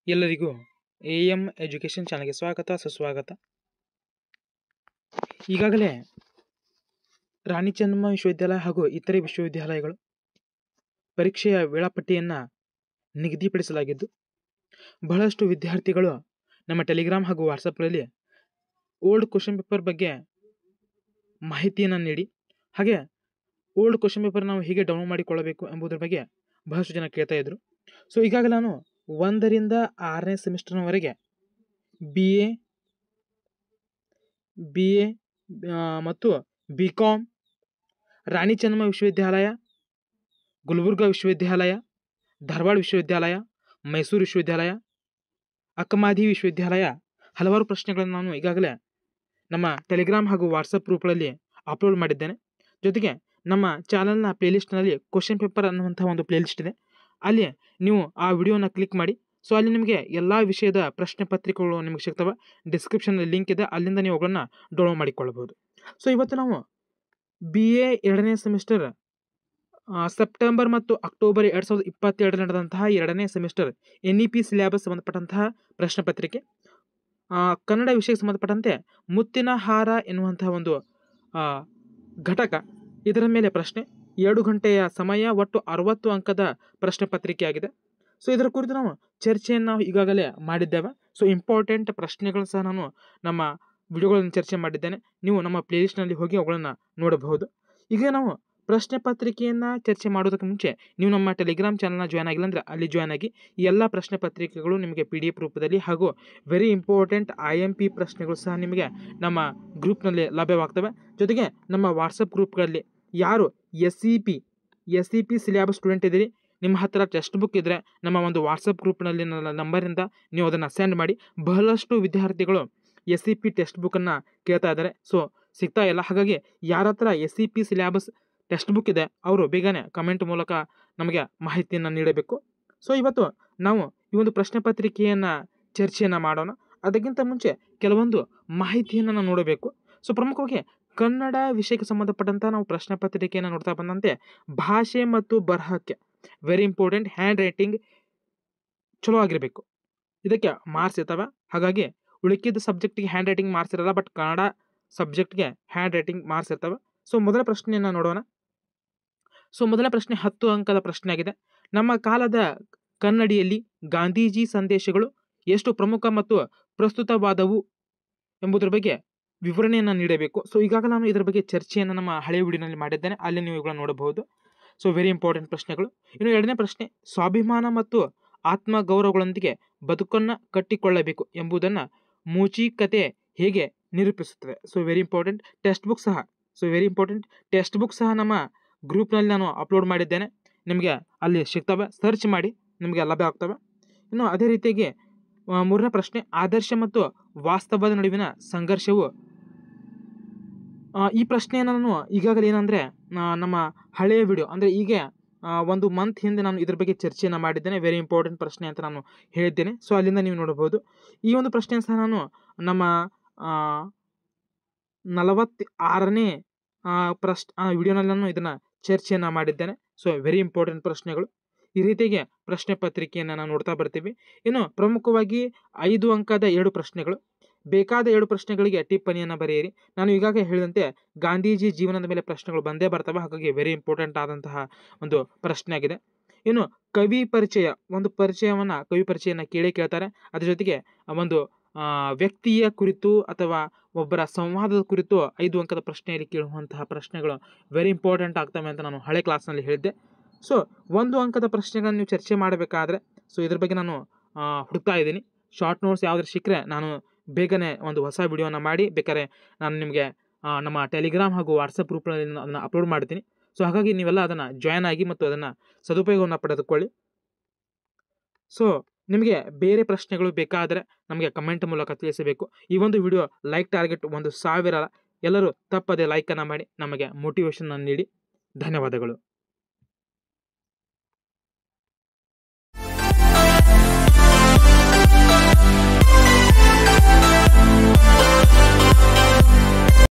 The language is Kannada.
ಎಲ್ಲರಿಗೂ ಎಎಂ ಎಜುಕೇಷನ್ ಚಾನಲ್ಗೆ ಸ್ವಾಗತ ಸುಸ್ವಾಗತ. ಈಗಾಗಲೇ ರಾಣಿ ಚೆನ್ನಮ್ಮ ವಿಶ್ವವಿದ್ಯಾಲಯ ಹಾಗೂ ಇತರೆ ವಿಶ್ವವಿದ್ಯಾಲಯಗಳು ಪರೀಕ್ಷೆಯ ವೇಳಾಪಟ್ಟಿಯನ್ನು ನಿಗದಿಪಡಿಸಲಾಗಿದ್ದು, ಬಹಳಷ್ಟು ವಿದ್ಯಾರ್ಥಿಗಳು ನಮ್ಮ ಟೆಲಿಗ್ರಾಮ್ ಹಾಗೂ ವಾಟ್ಸಪ್ಗಳಲ್ಲಿ ಓಲ್ಡ್ ಕ್ವಶನ್ ಪೇಪರ್ ಬಗ್ಗೆ ಮಾಹಿತಿಯನ್ನು ನೀಡಿ, ಹಾಗೆ ಓಲ್ಡ್ ಕ್ವಶನ್ ಪೇಪರ್ ನಾವು ಹೇಗೆ ಡೌನ್ಲೋಡ್ ಮಾಡಿಕೊಳ್ಳಬೇಕು ಎಂಬುದರ ಬಗ್ಗೆ ಬಹಳಷ್ಟು ಜನ ಕೇಳ್ತಾ ಇದ್ರು. ಸೊ ಈಗಾಗಲೇ ನಾನು 1ರಿಂದ 6ನೇ ಸೆಮಿಸ್ಟರ್ನವರೆಗೆ ಬಿ ಎ ಮತ್ತು BCom ರಾಣಿ ಚೆನ್ನಮ್ಮ ವಿಶ್ವವಿದ್ಯಾಲಯ, ಗುಲ್ಬರ್ಗಾ ವಿಶ್ವವಿದ್ಯಾಲಯ, ಧಾರವಾಡ ವಿಶ್ವವಿದ್ಯಾಲಯ, ಮೈಸೂರು ವಿಶ್ವವಿದ್ಯಾಲಯ, ಅಕ್ಕಮಾದಿ ವಿಶ್ವವಿದ್ಯಾಲಯ ಹಲವಾರು ಪ್ರಶ್ನೆಗಳನ್ನು ನಾನು ಈಗಾಗಲೇ ನಮ್ಮ ಟೆಲಿಗ್ರಾಮ್ ಹಾಗೂ ವಾಟ್ಸಪ್ ಗ್ರೂಪ್ಗಳಲ್ಲಿ ಅಪ್ಲೋಡ್ ಮಾಡಿದ್ದೇನೆ. ಜೊತೆಗೆ ನಮ್ಮ ಚಾನಲ್ನ ಪ್ಲೇಲಿಸ್ಟ್ನಲ್ಲಿ ಕ್ವಶನ್ ಪೇಪರ್ ಅನ್ನುವಂಥ ಒಂದು ಪ್ಲೇಲಿಸ್ಟ್ ಇದೆ. ಅಲ್ಲಿ ನೀವು ಆ ವಿಡಿಯೋನ ಕ್ಲಿಕ್ ಮಾಡಿ. ಸೊ ಅಲ್ಲಿ ನಿಮಗೆ ಎಲ್ಲ ವಿಷಯದ ಪ್ರಶ್ನೆ ಪತ್ರಿಕೆಗಳು ನಿಮಗೆ ಸಿಗ್ತವೆ. ಡಿಸ್ಕ್ರಿಪ್ಷನಲ್ಲಿ ಲಿಂಕ್ ಇದೆ, ಅಲ್ಲಿಂದ ನೀವು ಅವುಗಳನ್ನು ಡೌನ್ಲೋಡ್ ಮಾಡಿಕೊಳ್ಳಬಹುದು. ಸೊ ಇವತ್ತು ನಾವು BA 2ನೇ ಸೆಮಿಸ್ಟರ್ ಸೆಪ್ಟೆಂಬರ್ ಮತ್ತು ಅಕ್ಟೋಬರ್ 2022 ನಡೆದಂತಹ 2ನೇ ಸೆಮಿಸ್ಟರ್ NEP ಸಿಲೆಬಸ್ ಸಂಬಂಧಪಟ್ಟಂತಹ ಪ್ರಶ್ನೆ ಪತ್ರಿಕೆ, ಕನ್ನಡ ವಿಷಯಕ್ಕೆ ಸಂಬಂಧಪಟ್ಟಂತೆ ಮುತ್ತಿನ ಹಾರ ಎನ್ನುವಂತಹ ಒಂದು ಘಟಕ, ಇದರ ಮೇಲೆ ಪ್ರಶ್ನೆ 2 ಗಂಟೆಯ ಸಮಯ, ಒಟ್ಟು 60 ಅಂಕದ ಪ್ರಶ್ನೆ ಪತ್ರಿಕೆಯಾಗಿದೆ. ಸೊ ಇದರ ಕುರಿತು ನಾವು ಚರ್ಚೆಯನ್ನು ಈಗಾಗಲೇ ಮಾಡಿದ್ದೇವೆ. ಸೊ ಇಂಪಾರ್ಟೆಂಟ್ ಪ್ರಶ್ನೆಗಳು ಸಹ ನಾನು ನಮ್ಮ ವಿಡಿಯೋಗಳನ್ನು ಚರ್ಚೆ ಮಾಡಿದ್ದೇನೆ. ನೀವು ನಮ್ಮ ಪ್ಲೇಲಿಸ್ಟ್ನಲ್ಲಿ ಹೋಗಿ ಅವುಗಳನ್ನು ನೋಡಬಹುದು. ಈಗ ನಾವು ಪ್ರಶ್ನೆ ಪತ್ರಿಕೆಯನ್ನು ಚರ್ಚೆ ಮಾಡೋದಕ್ಕೆ ಮುಂಚೆ ನೀವು ನಮ್ಮ ಟೆಲಿಗ್ರಾಮ್ ಚಾನಲ್ನ ಜಾಯ್ನ್ ಆಗಿಲ್ಲ ಅಂದರೆ ಅಲ್ಲಿ ಜಾಯ್ನ್ ಆಗಿ. ಈ ಎಲ್ಲ ಪ್ರಶ್ನೆ ಪತ್ರಿಕೆಗಳು ನಿಮಗೆ PDF ರೂಪದಲ್ಲಿ ಹಾಗೂ ವೆರಿ ಇಂಪಾರ್ಟೆಂಟ್ IMP ಪ್ರಶ್ನೆಗಳು ಸಹ ನಿಮಗೆ ನಮ್ಮ ಗ್ರೂಪ್ನಲ್ಲಿ ಲಭ್ಯವಾಗ್ತವೆ. ಜೊತೆಗೆ ನಮ್ಮ ವಾಟ್ಸಪ್ ಗ್ರೂಪ್ಗಳಲ್ಲಿ ಯಾರು SEP ಸಿಲೆಬಸ್ ಸ್ಟೂಡೆಂಟ್ ಇದ್ದೀರಿ, ನಿಮ್ಮ ಹತ್ತಿರ ಟೆಕ್ಸ್ಟ್ ಬುಕ್ ಇದ್ದರೆ ನಮ್ಮ ಒಂದು ವಾಟ್ಸಪ್ ಗ್ರೂಪ್ನಲ್ಲಿ ನನ್ನ ನಂಬರಿಂದ ನೀವು ಅದನ್ನು ಸೆಂಡ್ ಮಾಡಿ. ಬಹಳಷ್ಟು ವಿದ್ಯಾರ್ಥಿಗಳು SEP ಟೆಕ್ಸ್ಟ್ ಬುಕ್ಕನ್ನು ಕೇಳ್ತಾ ಇದ್ದಾರೆ, ಸೊ ಸಿಗ್ತಾ ಇಲ್ಲ. ಹಾಗಾಗಿ ಯಾರ ಹತ್ರ SEP ಸಿಲೆಬಸ್ ಟೆಕ್ಸ್ಟ್ ಬುಕ್ ಇದೆ ಅವರು ಬೇಗನೆ ಕಮೆಂಟ್ ಮೂಲಕ ನಮಗೆ ಮಾಹಿತಿಯನ್ನು ನೀಡಬೇಕು. ಸೊ ಇವತ್ತು ನಾವು ಈ ಒಂದು ಪ್ರಶ್ನೆ ಪತ್ರಿಕೆಯನ್ನು ಚರ್ಚೆಯನ್ನು ಮಾಡೋಣ. ಅದಕ್ಕಿಂತ ಮುಂಚೆ ಕೆಲವೊಂದು ಮಾಹಿತಿಯನ್ನು ನಾವು ನೋಡಬೇಕು. ಸೊ ಪ್ರಮುಖವಾಗಿ ಕನ್ನಡ ವಿಷಯಕ್ಕೆ ಸಂಬಂಧಪಟ್ಟಂಥ ನಾವು ಪ್ರಶ್ನೆ ಪತ್ರಿಕೆಯನ್ನು ನೋಡ್ತಾ ಬಂದಂತೆ ಭಾಷೆ ಮತ್ತು ಬರಹಕ್ಕೆ ವೆರಿ ಇಂಪಾರ್ಟೆಂಟ್. ಹ್ಯಾಂಡ್ ರೈಟಿಂಗ್ ಚಲೋ ಆಗಿರಬೇಕು, ಇದಕ್ಕೆ ಮಾರ್ಕ್ಸ್ ಇರ್ತವೆ. ಹಾಗಾಗಿ ಉಳಿಕಿದ ಸಬ್ಜೆಕ್ಟಿಗೆ ಹ್ಯಾಂಡ್ ರೈಟಿಂಗ್ ಮಾರ್ಕ್ಸ್ ಇರಲ್ಲ, ಬಟ್ ಕನ್ನಡ ಸಬ್ಜೆಕ್ಟ್ಗೆ ಹ್ಯಾಂಡ್ ರೈಟಿಂಗ್ ಮಾರ್ಕ್ಸ್ ಇರ್ತವೆ. ಸೊ ಮೊದಲ ಪ್ರಶ್ನೆಯನ್ನು ನೋಡೋಣ. ಸೊ ಮೊದಲ ಪ್ರಶ್ನೆ 10 ಅಂಕದ ಪ್ರಶ್ನೆ ಆಗಿದೆ. ನಮ್ಮ ಕಾಲದ ಕನ್ನಡಿಯಲ್ಲಿ ಗಾಂಧೀಜಿ ಸಂದೇಶಗಳು ಎಷ್ಟು ಪ್ರಮುಖ ಮತ್ತು ಪ್ರಸ್ತುತವಾದವು ಎಂಬುದರ ಬಗ್ಗೆ ವಿವರಣೆಯನ್ನು ನೀಡಬೇಕು. ಸೊ ಈಗಾಗಲೇ ನಾನು ಇದರ ಬಗ್ಗೆ ಚರ್ಚೆಯನ್ನು ನಮ್ಮ ಹಳೆಯ ವಿಡಿಯೋನಲ್ಲಿ ಮಾಡಿದ್ದೇನೆ, ಅಲ್ಲಿ ನೀವು ಇವುಗಳನ್ನು ನೋಡಬಹುದು. ಸೊ ವೆರಿ ಇಂಪಾರ್ಟೆಂಟ್ ಪ್ರಶ್ನೆಗಳು. ಇನ್ನು 2ನೇ ಪ್ರಶ್ನೆ, ಸ್ವಾಭಿಮಾನ ಮತ್ತು ಆತ್ಮಗೌರವಗಳೊಂದಿಗೆ ಬದುಕನ್ನು ಕಟ್ಟಿಕೊಳ್ಳಬೇಕು ಎಂಬುದನ್ನು ಮೂಚಿಕತೆ ಹೇಗೆ ನಿರೂಪಿಸುತ್ತದೆ? So very important. Text book ಸಹ ಟೆಕ್ಸ್ಟ್ ಬುಕ್ ಸಹ ನಮ್ಮ ಗ್ರೂಪ್ನಲ್ಲಿ ನಾನು ಅಪ್ಲೋಡ್ ಮಾಡಿದ್ದೇನೆ, ನಿಮಗೆ ಅಲ್ಲಿ ಸಿಗ್ತವೆ, ಸರ್ಚ್ ಮಾಡಿ ನಿಮಗೆ ಲಭ್ಯ ಆಗ್ತವೆ. ಇನ್ನು ಅದೇ ರೀತಿಯಾಗಿ 3ನೇ ಪ್ರಶ್ನೆ, ಆದರ್ಶ ಮತ್ತು ವಾಸ್ತವದ ನಡುವಿನ ಸಂಘರ್ಷವು. ಈ ಪ್ರಶ್ನೆಯನ್ನು ನಾನು ಈಗಾಗಲೇ ಏನಂದರೆ ನಮ್ಮ ಹಳೆಯ ವಿಡಿಯೋ ಅಂದರೆ ಈಗ 1 ಮಂತ್ ಹಿಂದೆ ನಾನು ಇದ್ರ ಬಗ್ಗೆ ಚರ್ಚೆಯನ್ನು ಮಾಡಿದ್ದೇನೆ. ವೆರಿ ಇಂಪಾರ್ಟೆಂಟ್ ಪ್ರಶ್ನೆ ಅಂತ ನಾನು ಹೇಳಿದ್ದೇನೆ. ಸೊ ಅಲ್ಲಿಂದ ನೀವು ನೋಡಬಹುದು. ಈ ಒಂದು ಪ್ರಶ್ನೆ ಸಹ ನಾನು ನಮ್ಮ 46ನೇ ವಿಡಿಯೋನಲ್ಲಿ ನಾನು ಇದನ್ನು ಚರ್ಚೆಯನ್ನು ಮಾಡಿದ್ದೇನೆ. ಸೊ ವೆರಿ ಇಂಪಾರ್ಟೆಂಟ್ ಪ್ರಶ್ನೆಗಳು. ಈ ರೀತಿಗೆ ಪ್ರಶ್ನೆ ಪತ್ರಿಕೆಯನ್ನು ನಾವು ನೋಡ್ತಾ ಬರ್ತೀವಿ. ಇನ್ನು ಪ್ರಮುಖವಾಗಿ 5 ಅಂಕದ 2 ಪ್ರಶ್ನೆಗಳು, ಬೇಕಾದ 2 ಪ್ರಶ್ನೆಗಳಿಗೆ ಟಿಪ್ಪಣಿಯನ್ನು ಬರೆಯಿರಿ. ನಾನು ಈಗಾಗಲೇ ಹೇಳಿದಂತೆ ಗಾಂಧೀಜಿ ಜೀವನದ ಮೇಲೆ ಪ್ರಶ್ನೆಗಳು ಬಂದೇ ಬರ್ತವೆ, ಹಾಗಾಗಿ ವೆರಿ ಇಂಪಾರ್ಟೆಂಟ್ ಆದಂತಹ ಒಂದು ಪ್ರಶ್ನೆ ಆಗಿದೆ. ಇನ್ನು ಕವಿ ಪರಿಚಯ, ಒಂದು ಕವಿ ಪರಿಚಯನ ಕೇಳ್ತಾರೆ. ಅದ್ರ ಜೊತೆಗೆ ಒಂದು ವ್ಯಕ್ತಿಯ ಕುರಿತು ಅಥವಾ ಒಬ್ಬರ ಸಂವಾದದ ಕುರಿತು 5 ಅಂಕದ ಪ್ರಶ್ನೆಯಲ್ಲಿ ಕೇಳುವಂತಹ ಪ್ರಶ್ನೆಗಳು ವೆರಿ ಇಂಪಾರ್ಟೆಂಟ್ ಆಗ್ತವೆ ಅಂತ ನಾನು ಹಳೆ ಕ್ಲಾಸ್ನಲ್ಲಿ ಹೇಳಿದ್ದೆ. ಸೊ 1 ಅಂಕದ ಪ್ರಶ್ನೆಗಳನ್ನು ನೀವು ಚರ್ಚೆ ಮಾಡಬೇಕಾದ್ರೆ ಸೊ ಇದ್ರ ಬಗ್ಗೆ ನಾನು ಹುಡುಕ್ತಾ ಇದ್ದೀನಿ. ಶಾರ್ಟ್ ನೋಟ್ಸ್ ಯಾವುದಾದ್ರು ಸಿಕ್ಕರೆ ನಾನು ಬೇಗನೆ ಒಂದು ಹೊಸ ವಿಡಿಯೋನ ಮಾಡಿ ಬೇಕಾದ್ರೆ ನಾನು ನಿಮಗೆ ನಮ್ಮ ಟೆಲಿಗ್ರಾಮ್ ಹಾಗೂ ವಾಟ್ಸಪ್ ಗ್ರೂಪ್ನಲ್ಲಿ ಅದನ್ನು ಅಪ್ಲೋಡ್ ಮಾಡ್ತೀನಿ. ಸೊ ಹಾಗಾಗಿ ನೀವೆಲ್ಲ ಅದನ್ನು ಜಾಯ್ನ್ ಆಗಿ ಮತ್ತು ಅದನ್ನು ಸದುಪಯೋಗವನ್ನು ಪಡೆದುಕೊಳ್ಳಿ. ಸೊ ನಿಮಗೆ ಬೇರೆ ಪ್ರಶ್ನೆಗಳು ಬೇಕಾದರೆ ನಮಗೆ ಕಮೆಂಟ್ ಮೂಲಕ ತಿಳಿಸಬೇಕು. ಈ ಒಂದು ವಿಡಿಯೋ ಲೈಕ್ ಟಾರ್ಗೆಟ್ 1000. ಎಲ್ಲರೂ ತಪ್ಪದೆ ಲೈಕನ್ನು ಮಾಡಿ ನಮಗೆ ಮೋಟಿವೇಶನ್ ನೀಡಿ. ಧನ್ಯವಾದಗಳು.